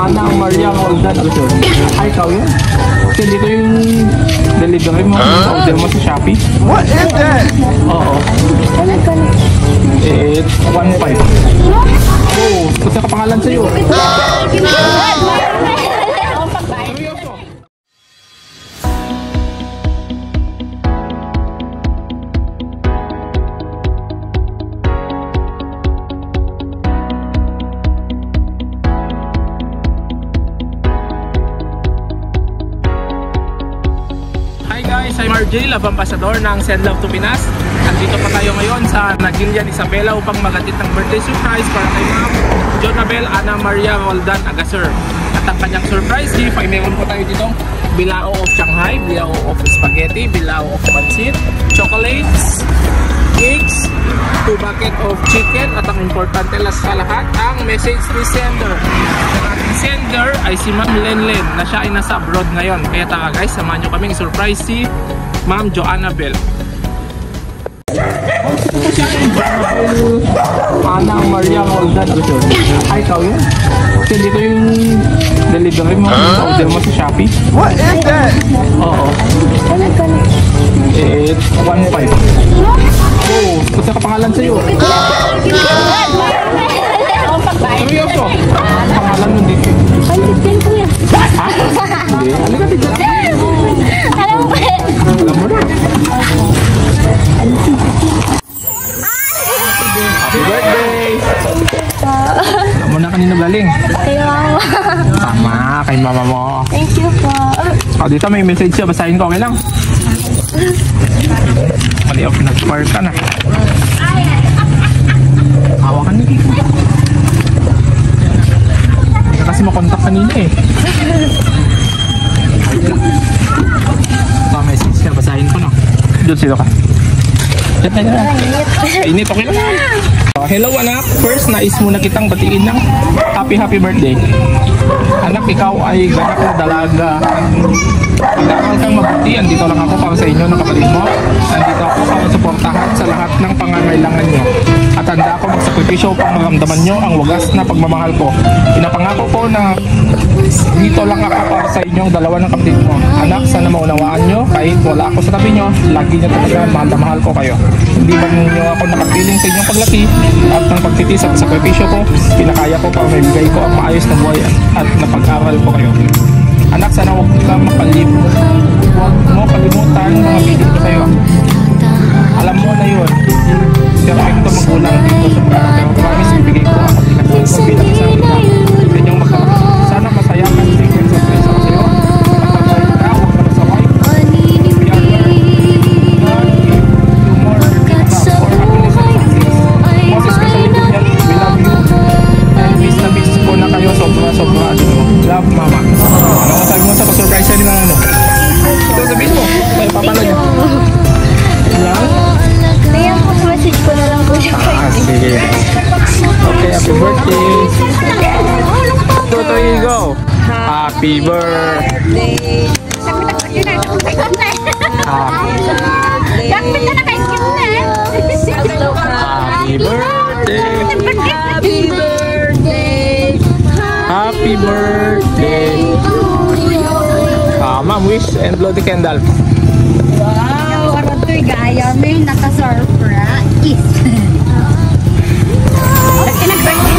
Ana Maria Roldan Agusor. Ay, ikaw yun? Kasi dito yung delivery mo, order mo sa Shopee. What is that? Oo. It's 1.5. Oh, kasi kapangalan sa'yo. I'm RJ, Love Ambassador ng Send Love to Pinas. Nandito pa tayo ngayon sa Nagilian, Isabela upang magatid ng birthday surprise para kay Ma'am Jonabel Ana Maria Roldan Agasur. At ang kanyang surprise gift ay meron po tayo dito bilao of Shanghai, bilao of spaghetti, bilao of pancit, chocolates, cakes, 2 bucket of chicken, at ang importante sa lahat, ang message ni sender. Ang ating sender ay si Ma'am Lenlen na siya ay nasa abroad ngayon. Kaya taka guys, samahan nyo kaming surprise si Ma'am Jonabel. Ana Maria Roldan Agusor. Ay, ikaw yun? Kasi dito yung delivery mo, order mo sa Shopee. What is that? Oo. It's 1.5. Oh, kasi kapangalan sa'yo. Seryoso? Pangalan mo dito. Ha? Hindi. Ano ka dito? Alam mo na. Happy birthday! Alam mo na kanina galing? Kay mama. Tama, kay mama mo. Thank you po. Oh, dito may message siya. Basahin ko, okay lang? Mali ako, nag-fire ka na. Hawakan niyo dito. Hindi ka kasi makontak kanina eh. Oh, message siya. Basahin ko na. Doon sino ka? Init, okay lang. Hello anak, first nais muna kitang batiin ng happy birthday. Anak, ikaw ay ganak na dalaga. Pag-aaral kang mabuti, andito lang ako para sa inyo ng kapatid mo. Nandito ako para suportahan sa lahat ng pangangailangan nyo. At handa ako magsakripisyo upang maramdaman nyo ang wagas na pagmamahal ko. Pinapangako ko na dito lang ako para sa inyong dalawa ng kapatid mo. Anak, sana maunawaan nyo, kahit wala ako sa tabi nyo, lagi nyo talaga mahal na mahal ko kayo. Hindi ba ninyo ako nakapiling sa inyong paglaki at ng pagtitis at sakripisyo ko, pinakaya ko para maibigay ko ang maayos na buhay at napag-aral ko kayo. Anak, sana huwag mo kalimutan mga video ko sa'yo. Alam mo na yun, perfecto magulang dito sa mga, pero promise ibigay ko ang aplikasyon ko bilang isang ina. Sa inyong magkakaroon. Sana masaya ka sa inyong surprise ako sa'yo. Magpapagay ka, huwag ka masaway. We are learning more for happiness and success. Most especially to health, we love you. And miss na miss ko na kayo sobra-sobra. Love, mama. Ano masabi mo sa surprise ni mama mo? Ito sabihin mo, may papala niyo. Lang? Kaya po message ko na lang po siya. Sige. Okay, happy birthday. Toto, you go. Happy birthday. Happy birthday. Happy birthday. Happy birthday. Ma'am, wish and blow the candle. Wow, ano to'y gaya may naka-surprise. Nag-birthday